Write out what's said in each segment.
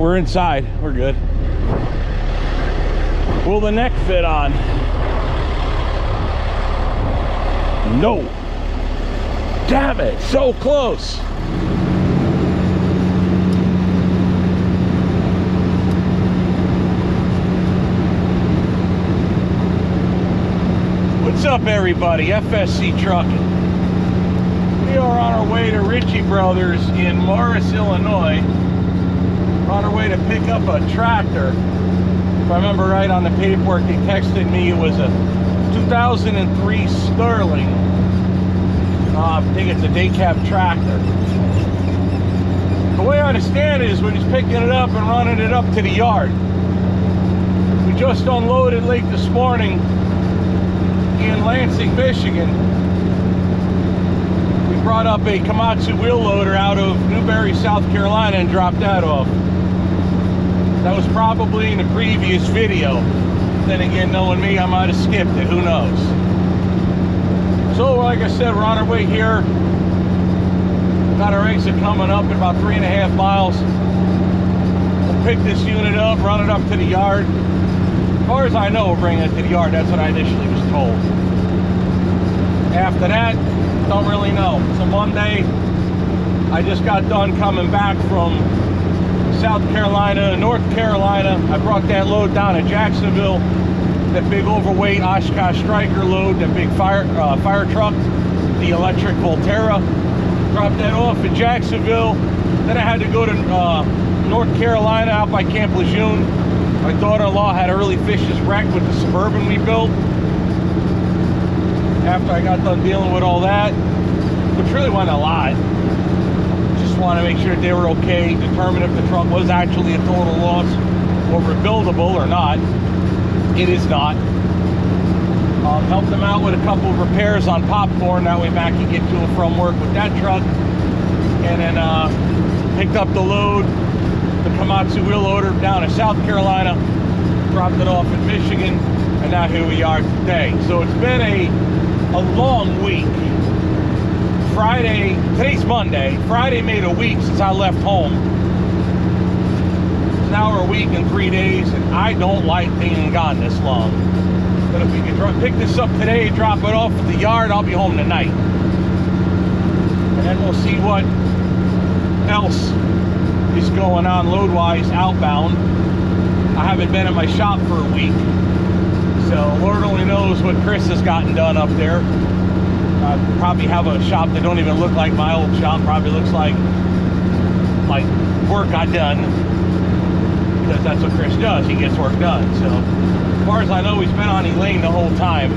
we're inside. We're good. Will the neck fit on? No. Damn it, so close. What's up, everybody? FSC Trucking. We are on our way to Ritchie Brothers in Morris, Illinois. We're on our way to pick up a tractor. If I remember right on the paperwork, he texted me it was a 2003 Sterling. I think it's a day cab tractor. The way I understand it is when he's picking it up and running it up to the yard. We just unloaded late this morning in Lansing, Michigan. We brought up a Komatsu wheel loader out of Newberry, South Carolina and dropped that off. That was probably in the previous video. Then again, knowing me, I might have skipped it, who knows. So like I said, we're on our way here. Got our exit coming up in about 3.5 miles. We'll pick this unit up, run it up to the yard. As far as I know, we're bringing it to the yard. That's what I initially was told. After that, don't really know. It's a Monday. I just got done coming back from South Carolina, North Carolina. I brought that load down to Jacksonville. That big overweight Oshkosh Striker load, that big fire truck, the electric Volterra. Dropped that off in Jacksonville. Then I had to go to North Carolina out by Camp Lejeune. My daughter-in-law had a really vicious wreck with the Suburban we built. After I got done dealing with all that, which really wasn't a lot. Just want to make sure they were okay, determine if the truck was actually a total loss or rebuildable or not. It is not. Helped them out with a couple of repairs on popcorn. That way back you get to and from work with that truck. And then picked up the load, the Komatsu wheel loader down to South Carolina. Dropped it off in Michigan. And now here we are today. So it's been a long week. Friday, today's Monday. Friday made a week since I left home. Now we're a week and 3 days, and I don't like being gone this long. But if we can pick this up today, drop it off at the yard, I'll be home tonight. And then we'll see what else is going on load-wise outbound. I haven't been at my shop for a week, so Lord only knows what Chris has gotten done up there. I probably have a shop that don't even look like my old shop. Probably looks like work I done. Because that's what Chris does, he gets work done. So as far as I know, he's been on Elaine the whole time.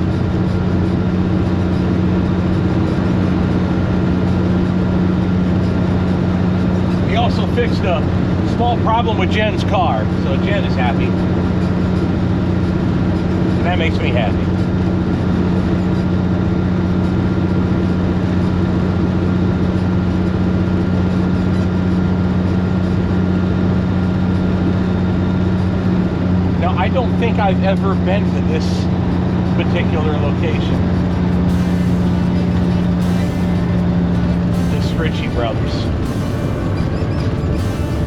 He also fixed a small problem with Jen's car, so Jen is happy. And that makes me happy. I don't think I've ever been to this particular location. This Ritchie Brothers.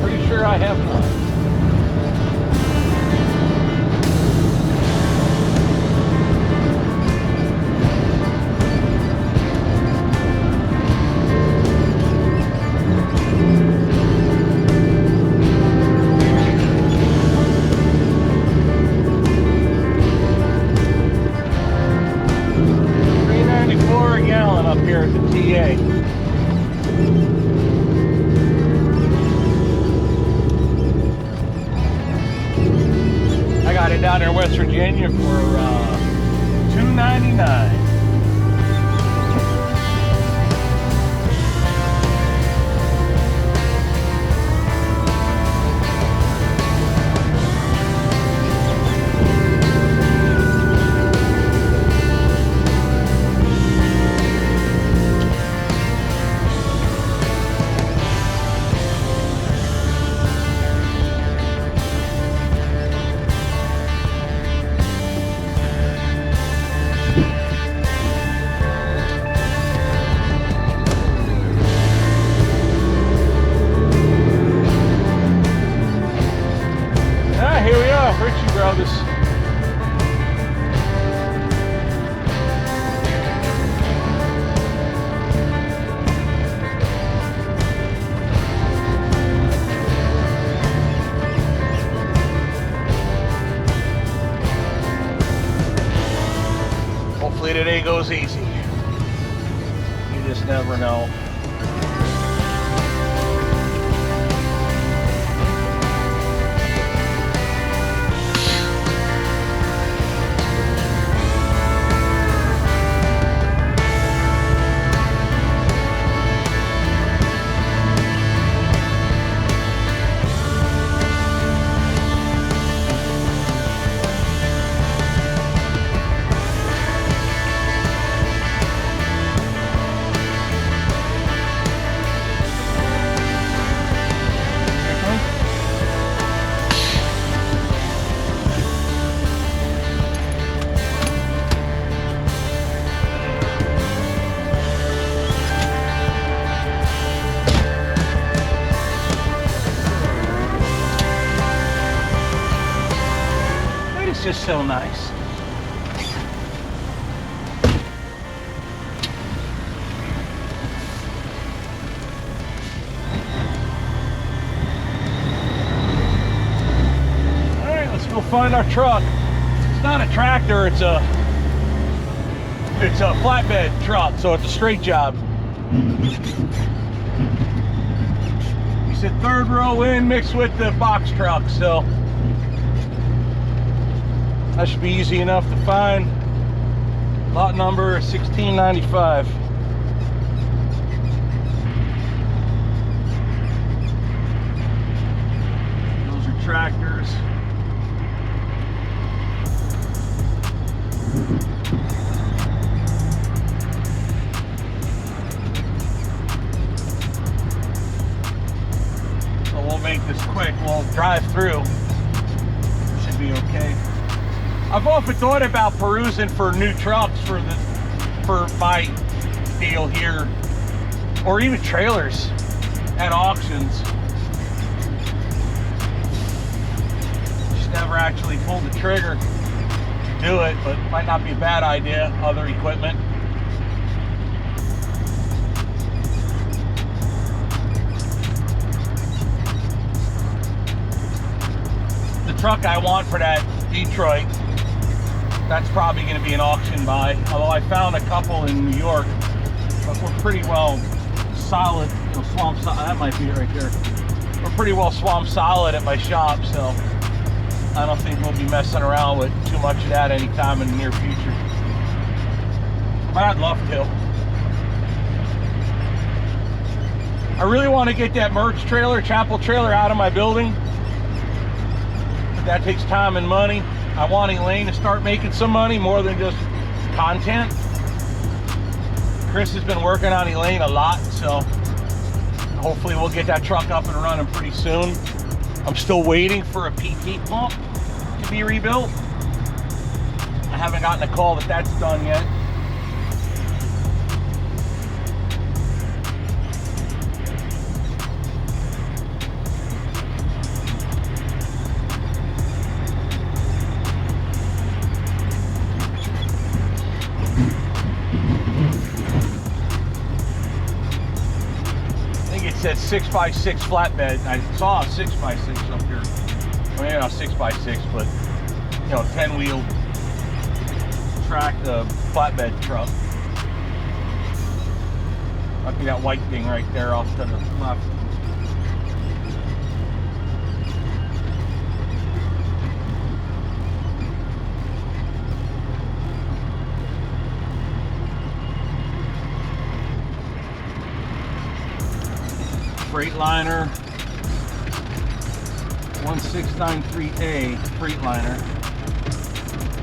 Pretty sure I have not. Down there in West Virginia for $2.99. Ritchie Brothers. Hopefully today goes easy. You just never know. Just so nice. All right, let's go find our truck. It's not a tractor, it's a flatbed truck, so it's a straight job. You said third row in mixed with the box truck, so that should be easy enough to find. Lot number 1695. Those are tractors. So we'll make this quick. We'll drive through. Should be okay. I've often thought about perusing for new trucks for my deal here, or even trailers at auctions. Just never actually pulled the trigger to do it, but it might not be a bad idea. Other equipment. The truck I want for that Detroit, that's probably going to be an auction buy, although I found a couple in New York, but we're pretty well solid. Swamp solid, that might be right there. We're pretty well swamp solid at my shop, so I don't think we'll be messing around with too much of that anytime in the near future. But I'd love to. I really want to get that merch trailer, chapel trailer, out of my building. But that takes time and money. I want Elaine to start making some money more than just content. Chris has been working on Elaine a lot, so hopefully we'll get that truck up and running pretty soon. I'm still waiting for a PT pump to be rebuilt. I haven't gotten a call that that's done yet. Said 6x6 flatbed. I saw a 6x6 up here. Well, maybe not 6x6, but 10-wheel track, flatbed truck. Might be that white thing right there off to the left. Freightliner 1693A Freightliner.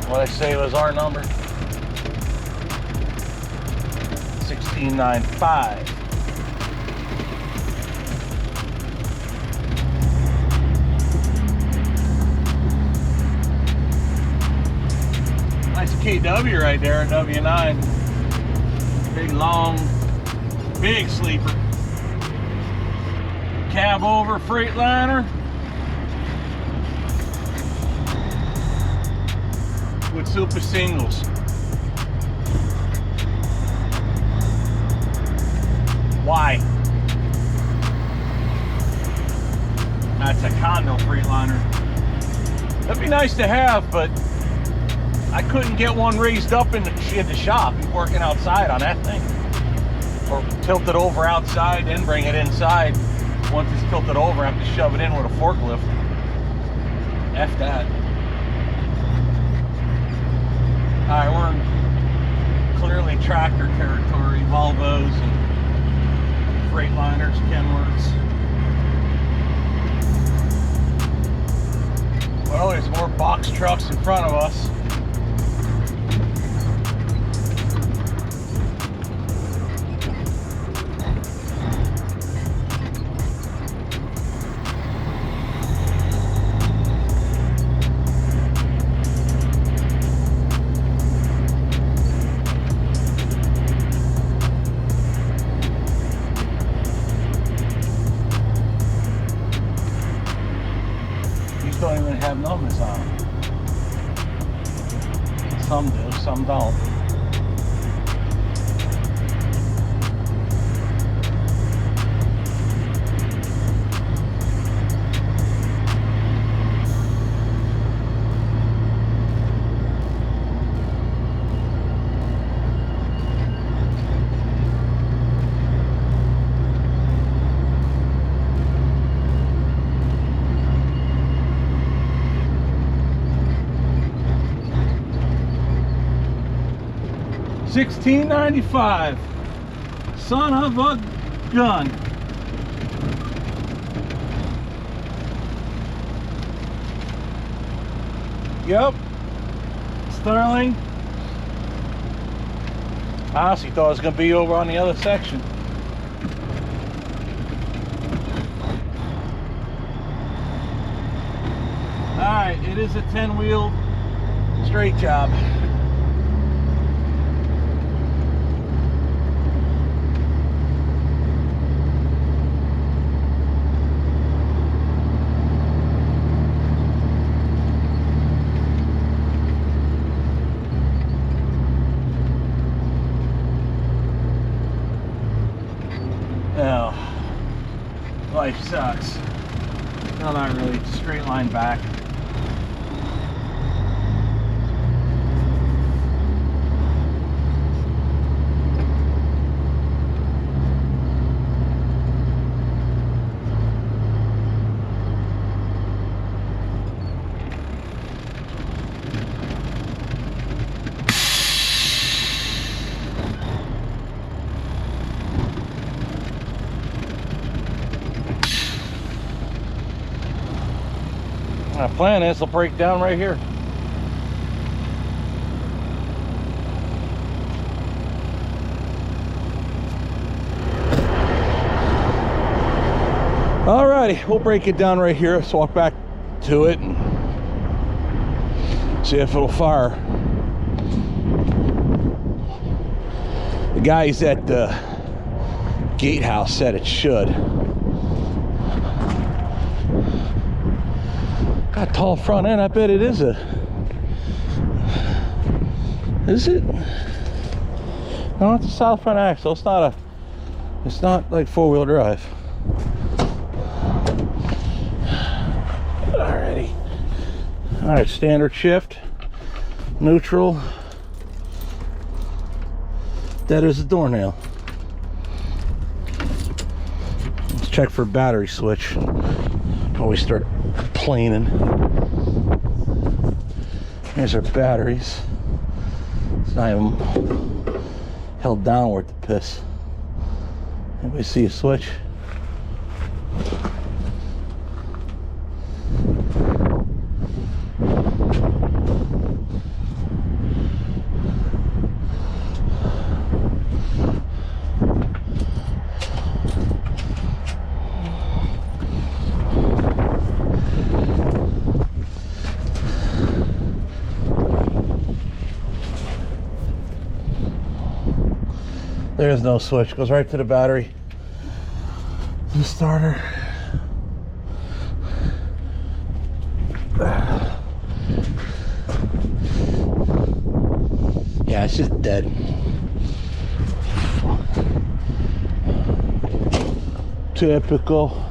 What I say was our number 1695. Nice KW right there, a W9. Big long, big sleeper. Cabover Freightliner. super singles. Why? That's a condo Freightliner. That'd be nice to have, but I couldn't get one raised up in the shop. You're working outside on that thing. Or tilt it over outside, then bring it inside. Once it's tilted over, I have to shove it in with a forklift. F that. Alright, we're in clearly tractor territory. Volvos and Freightliners, Kenworths. Well, there's more box trucks in front of us. Don't even have numbers on them. Some do, some don't. $16.95. Son of a gun. Yep. Sterling. I honestly thought it was going to be over on the other section. Alright, it is a 10-wheel straight job. Oh, life sucks. No, not really. Straight line back. My plan is to break down right here. Alrighty, we'll break it down right here. Let's walk back to it and see if it'll fire. The guys at the gatehouse said it should. Got a tall front end. I bet it is a. Is it? No, it's a south front axle. It's not a. It's not like four-wheel drive. Alrighty. All right, standard shift, neutral. That is a door nail. Let's check for battery switch before we start complaining. Here's our batteries. It's not even held down worth the piss. Anybody see a switch? There's no switch, goes right to the battery, the starter. Yeah, it's just dead. Typical.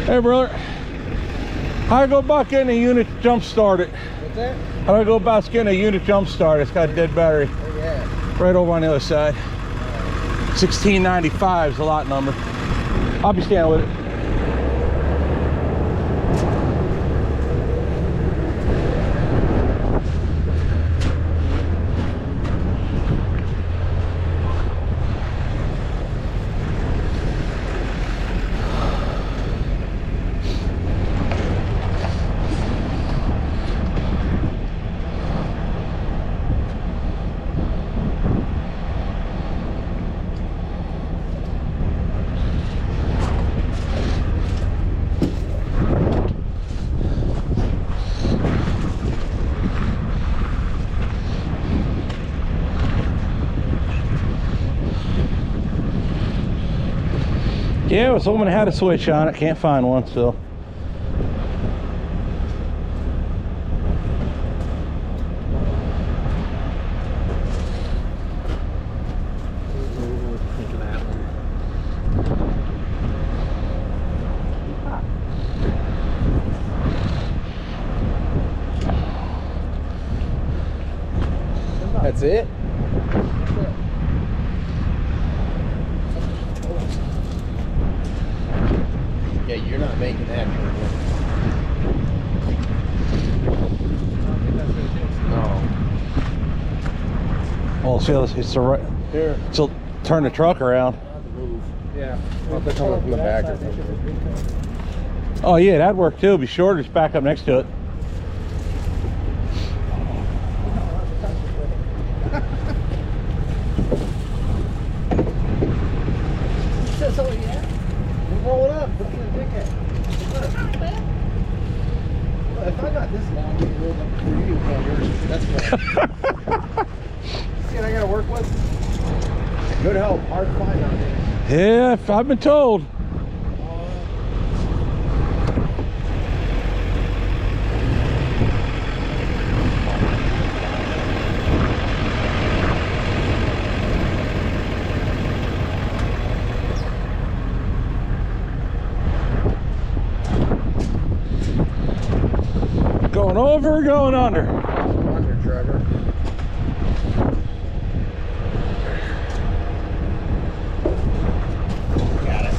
Hey brother, how do I go about getting a unit jump started? What's that? How do I go about getting a unit jump started? It's got a dead battery. Oh, yeah. Right over on the other side. 1695 is the lot number. I'll be standing with it. Yeah, I was hoping I had a switch on it. Can't find one still. That's it? Yeah, you're not making that turn. No. Well, see, it's the right. Here. So turn the truck around. Yeah. Well, they're coming from the back or something. Oh yeah, that'd work too. Be shorter, just back up next to it. So, yeah. Roll it up. Look at the ticket. If I got this long, it rolled up for you, that's fine. See what I gotta work with? Good help. Hard find on there. Yeah, I've been told. Going over or going under? Under, Trevor. Got it.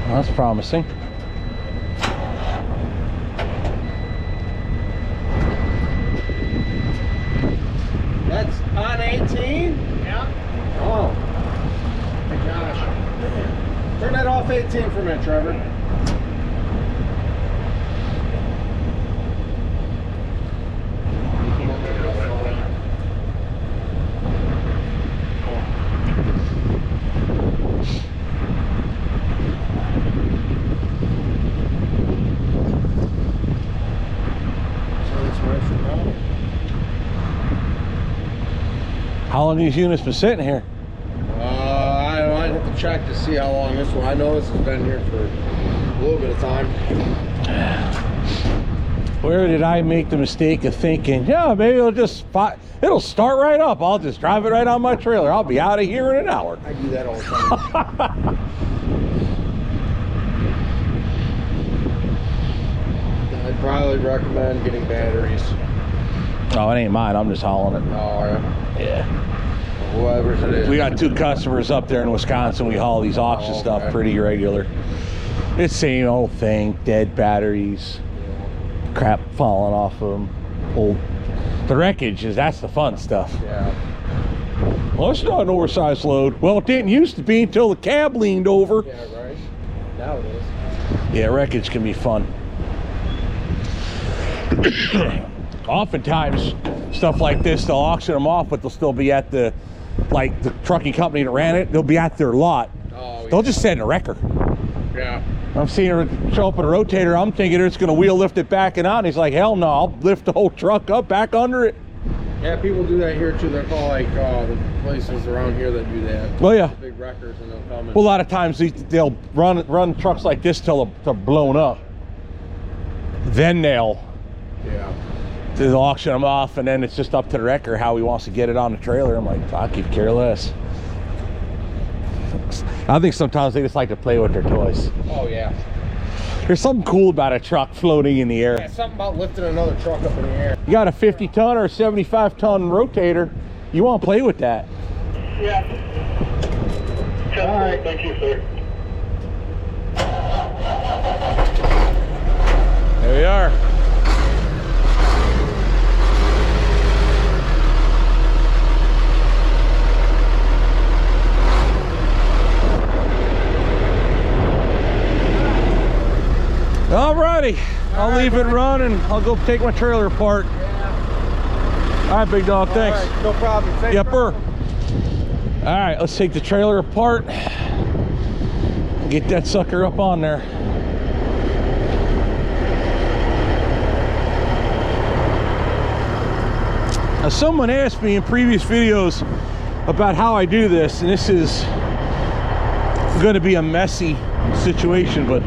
That's promising. That's on 18? Yeah. Oh. My gosh. Turn that off 18 for a minute, Trevor. How long these units been sitting here? I'd have to check to see how long this one. I know this has been here for a little bit of time. Where did I make the mistake of thinking, yeah, maybe it'll start right up. I'll just drive it right on my trailer. I'll be out of here in an hour. I do that all the time. I'd probably recommend getting batteries. Oh, it ain't mine. I'm just hauling it. Oh, Yeah. whoever's it is. We got 2 customers up there in Wisconsin. We haul these auction stuff pretty regular. It's the same old thing. Dead batteries. Crap falling off of them. The wreckage that's the fun stuff. Yeah. Well, it's not an oversized load. Well, it didn't used to be until the cab leaned over. Yeah, right. Now it is. Yeah, wreckage can be fun. Oftentimes, stuff like this, they'll auction them off, but they'll still be at the trucking company that ran it. They'll be at their lot. Oh, They'll just send a wrecker. Yeah. I'm seeing her show up in a rotator. I'm thinking it's going to wheel lift it back and out. And he's like, hell no, I'll lift the whole truck up back under it. Yeah, people do that here too. They're called like the places around here that do that. Well, yeah. The big wreckers, and they'll come and... Well, a lot of times they'll run trucks like this till they're blown up. Then they'll auction them off, and then it's just up to the wrecker how he wants to get it on the trailer. I'm like, I could care less. I think sometimes they just like to play with their toys. Oh, yeah. There's something cool about a truck floating in the air. Yeah, something about lifting another truck up in the air. You got a 50-ton or a 75-ton rotator, you want to play with that. Yeah. All right. Thank you, sir. There we are. Alrighty, I'll leave it run and I'll go take my trailer apart. Yeah. All right, big dog, thanks. All right, no problem. Thanks. Yepper. All right, let's take the trailer apart. Get that sucker up on there. Now, someone asked me in previous videos about how I do this, and this is going to be a messy situation, but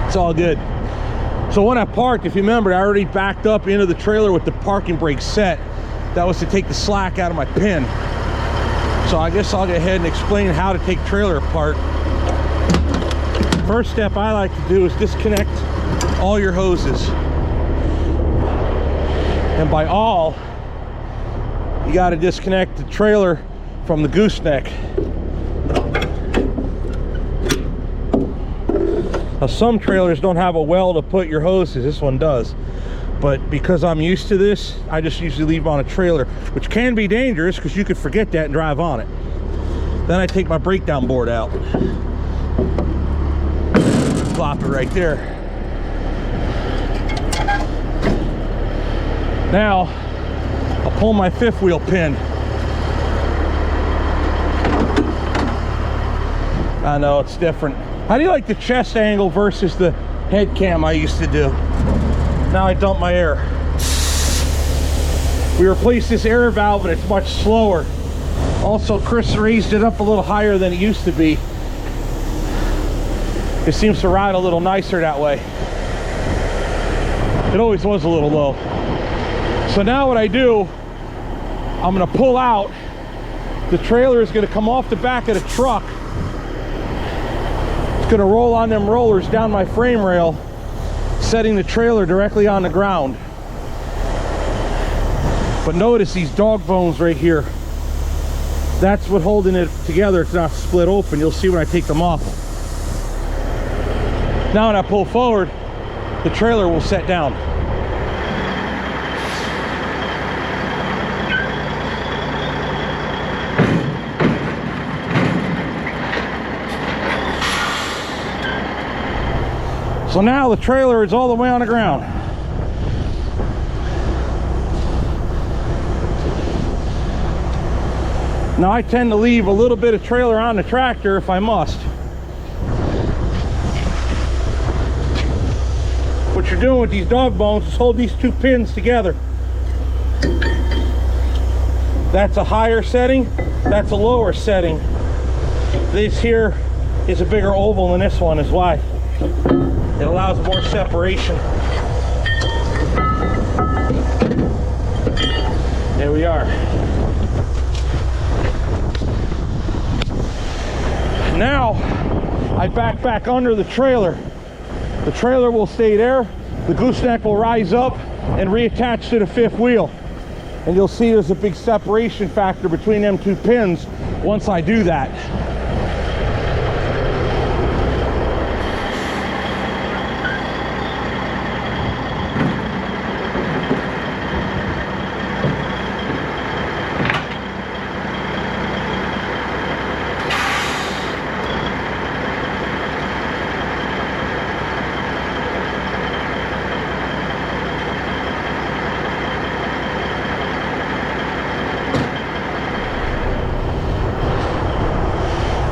it's all good. So when I parked, if you remember, I already backed up into the trailer with the parking brake set. That was to take the slack out of my pin. So I guess I'll go ahead and explain how to take trailer apart. First step I like to do is disconnect all your hoses. And by all, you got to disconnect the trailer from the gooseneck. Now, some trailers don't have a well to put your hoses. This one does. But because I'm used to this, I just usually leave on a trailer, which can be dangerous because you could forget that and drive on it. Then I take my breakdown board out. Plop it right there. Now, I'll pull my 5th wheel pin. I know, it's different. How do you like the chest angle versus the head cam I used to do? Now I dump my air. We replaced this air valve and it's much slower. Also, Chris raised it up a little higher than it used to be. It seems to ride a little nicer that way. It always was a little low. So now what I do, I'm gonna pull out. The trailer is gonna come off the back of the truck. It's gonna roll on them rollers down my frame rail, setting the trailer directly on the ground. But notice these dog bones right here. That's what holding it together. It's not split open. You'll see when I take them off. Now when I pull forward, the trailer will set down. So now the trailer is all the way on the ground. Now I tend to leave a little bit of trailer on the tractor if I must. What you're doing with these dog bones is hold these 2 pins together. That's a higher setting, that's a lower setting. This here is a bigger oval than this one is why. It allows more separation. There we are. Now I back under the trailer. The trailer will stay there. The gooseneck will rise up and reattach to the fifth wheel. And you'll see there's a big separation factor between them two pins once I do that.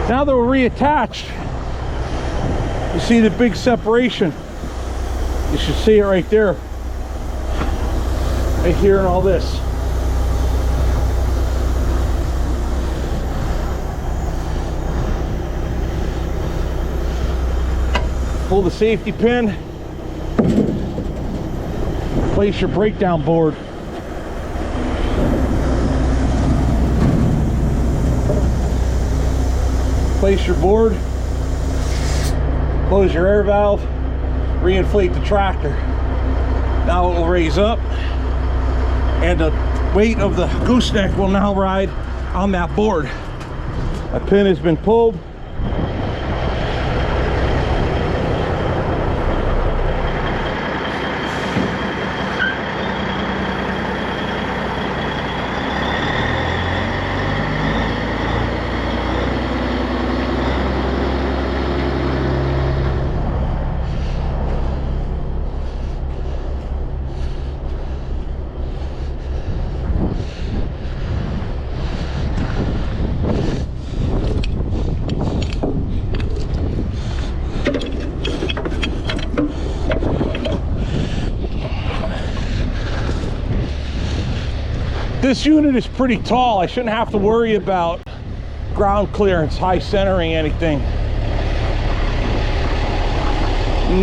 Now that we're reattached, you see the big separation. You should see it right there. Right here and all this. Pull the safety pin. Place your breakdown board. Place your board, close your air valve, reinflate the tractor. Now it will raise up and the weight of the gooseneck will now ride on that board. A pin has been pulled. This unit is pretty tall. I shouldn't have to worry about ground clearance, high centering, anything.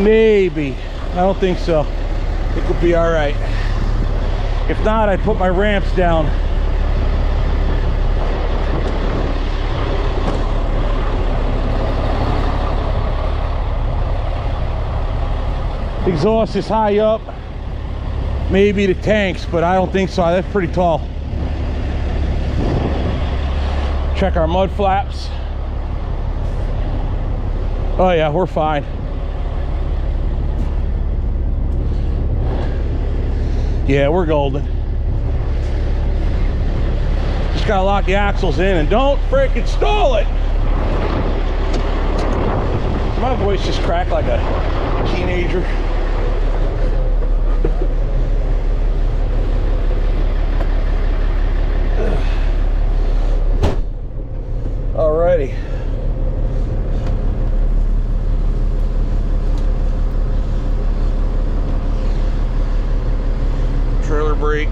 Maybe. I don't think so. It could be all right. If not, I'd put my ramps down. Exhaust is high up. Maybe the tanks, but I don't think so. That's pretty tall. Check our mud flaps. Oh yeah, we're fine. Yeah, we're golden. Just gotta lock the axles in and don't frickin' stall it. My voice just cracked like a teenager. Alrighty. Trailer brake.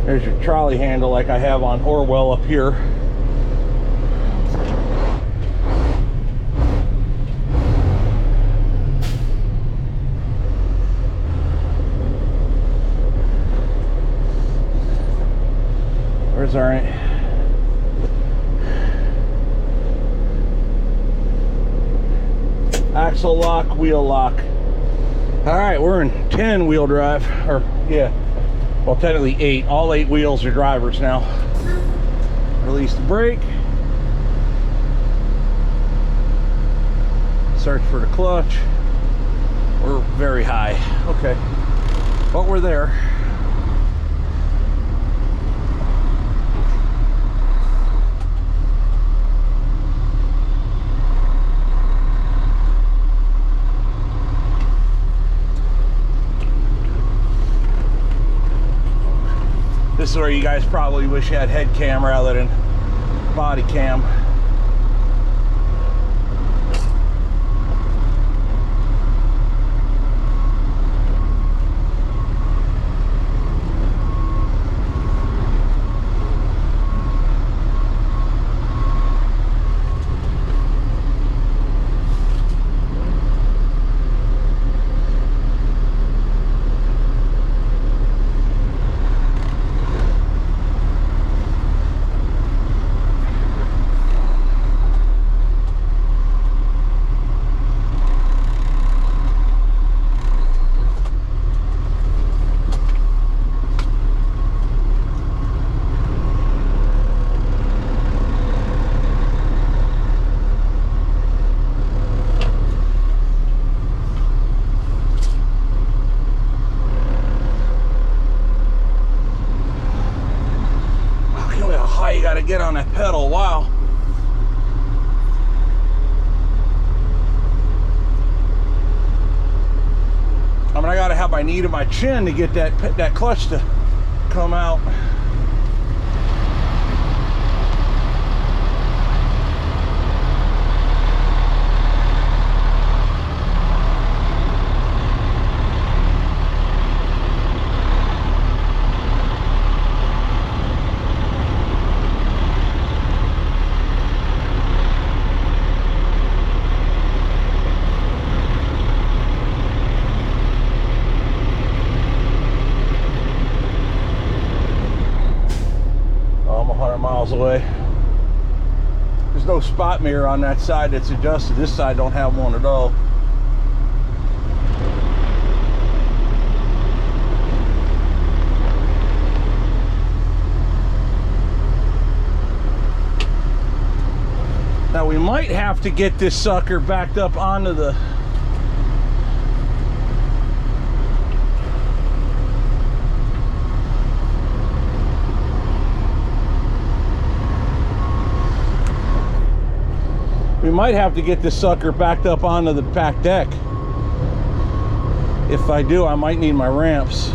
There's your trolley handle like I have on Orwell up here. Where's our axle lock, wheel lock? All right, we're in 10 wheel drive, or yeah, well technically 8. All 8 wheels are drivers now. Release the brake. Search for the clutch. We're very high. Okay, but we're there. This is where you guys probably wish you had head cam rather than body cam. drop, I needed my chin to get that clutch to come out. Away. There's no spot mirror on that side that's adjusted. This side don't have one at all. Now we might have to get this sucker backed up onto the backed up onto the back deck. If I do, I might need my ramps.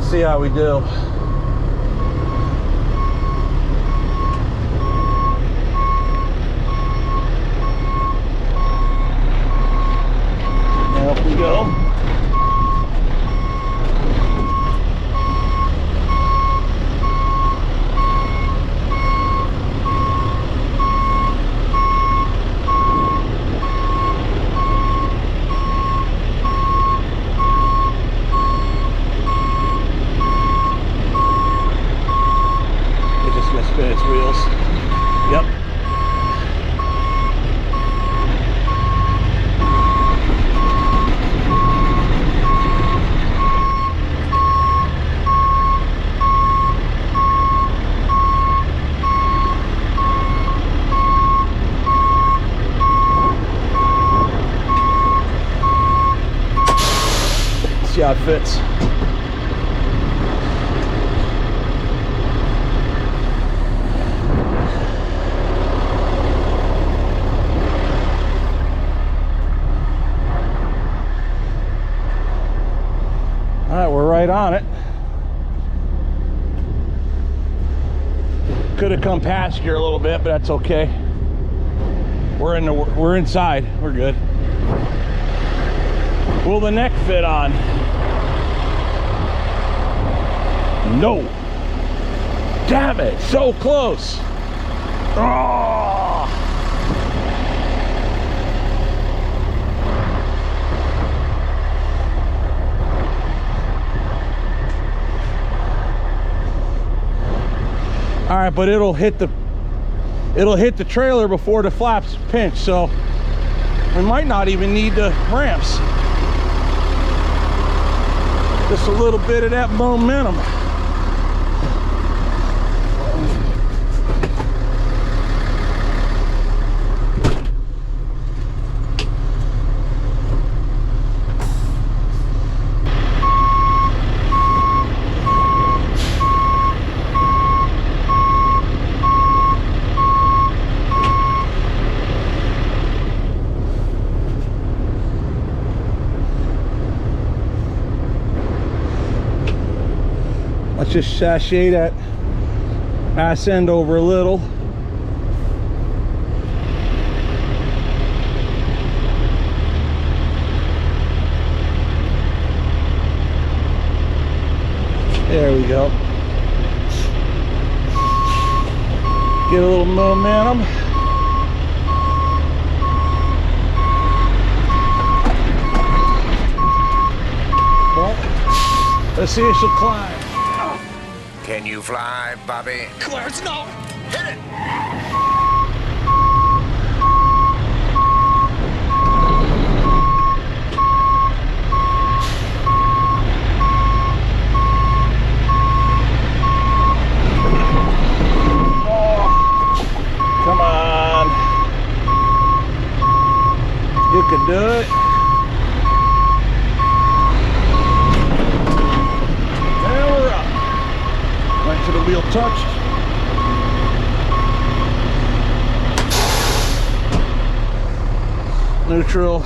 See how we do. There we go. Its wheels. Yep. See how it fits. Right on it. Could have come past here a little bit, but that's okay. We're inside. We're good. Will the neck fit on? No. Damn it! So close. Oh. All right, but it'll hit the trailer before the flaps pinch, so we might not even need the ramps. Just a little bit of that momentum. Let's just sashay that ass end over a little. There we go. Get a little momentum. Well, let's see if she'll climb. Can you fly, Bobby? Clarence, no! Hit it! Come on. You can do it. And we're up. Right to the wheel touched. Neutral.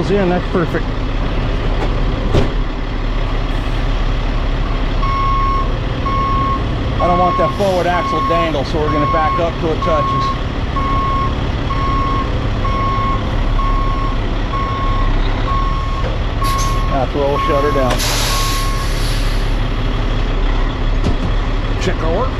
dangles in, that's perfect. I don't want that forward axle dangle, so we're going to back up till it touches. That's where we'll shut her down. Check our work.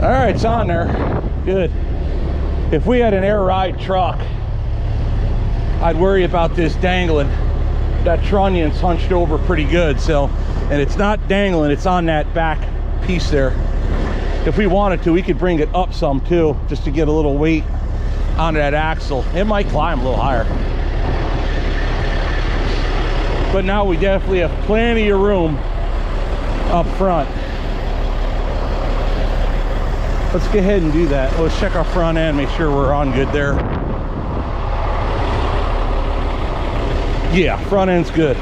All right, it's on there. Good. If we had an air ride truck, I'd worry about this dangling. That trunnion's hunched over pretty good, so, and it's not dangling, it's on that back piece there. If we wanted to, we could bring it up some too, just to get a little weight on that axle. It might climb a little higher. But now we definitely have plenty of room up front. Let's go ahead and do that. Let's check our front end, make sure we're on good there. Yeah, front end's good.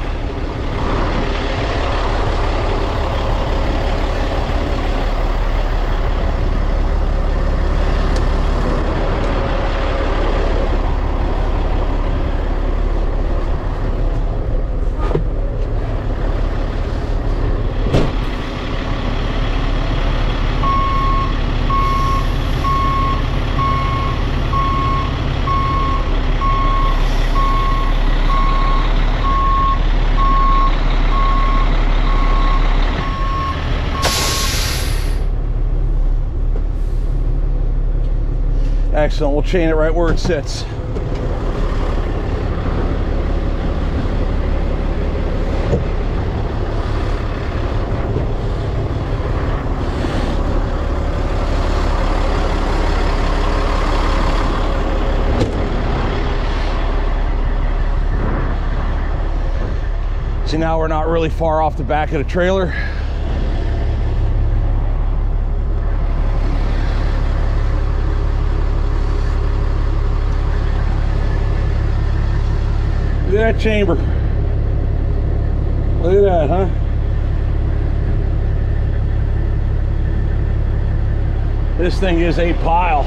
Excellent, we'll chain it right where it sits. See, now we're not really far off the back of the trailer. Look at that chamber. Look at that, huh? This thing is a pile.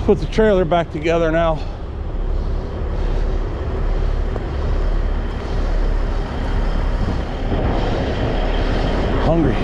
Put the trailer back together now. Hungry.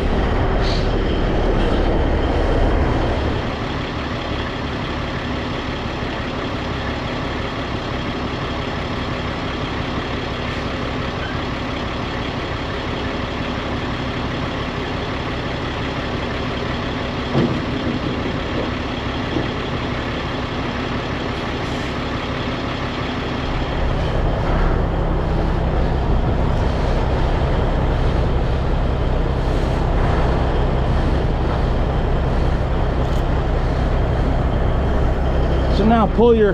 So now pull your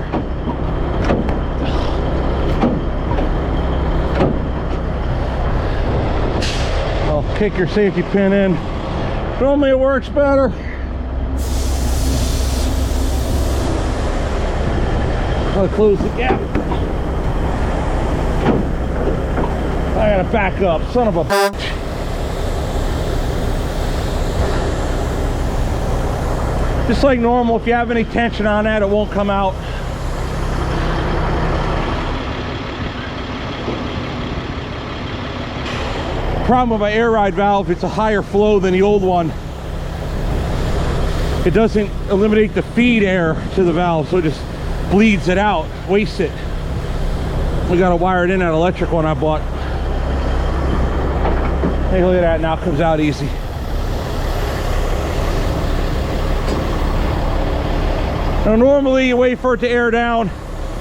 kick your safety pin in. Normally it works better. I'll close the gap. I gotta back up, son of a bitch. Just like normal, if you have any tension on that, it won't come out. Problem with my air ride valve, it's a higher flow than the old one. It doesn't eliminate the feed air to the valve, so it just bleeds it out, wastes it. We got to wire it in, that electric one I bought. Hey, look at that, now it comes out easy. Now normally you wait for it to air down,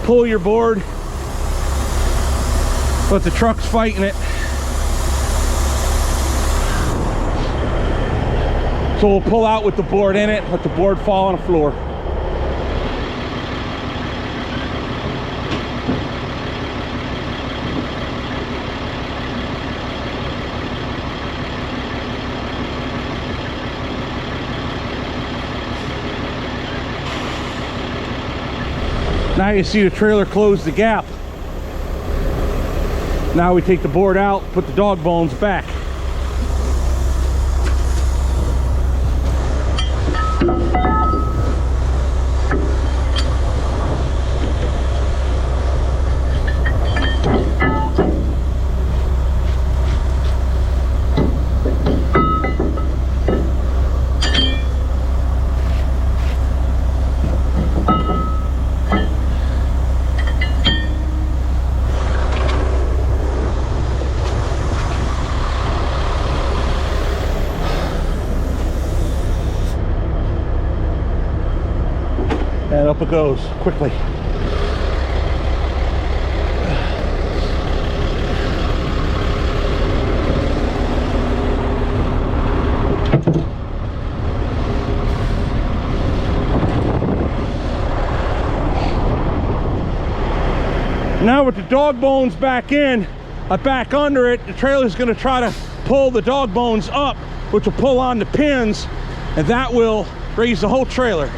pull your board, but the truck's fighting it. So we'll pull out with the board in it, let the board fall on the floor. Now you see the trailer close the gap. Now we take the board out, put the dog bones back. And up it goes quickly. Now with the dog bones back in, back under it, the trailer's going to try to pull the dog bones up, which will pull on the pins, and that will raise the whole trailer.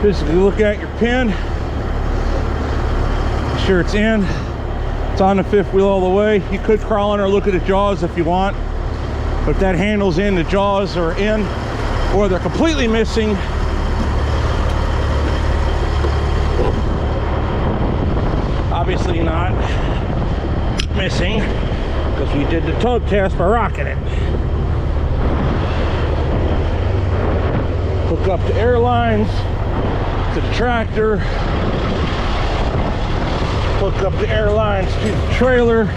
Physically look at your pin, make sure it's in. It's on the fifth wheel all the way. You could crawl in or look at the jaws if you want, but if that handle's in, the jaws are in, or they're completely missing, obviously not missing, because we did the tug test by rocking it. Hook up the air lines to the tractor, hook up the air lines to the trailer,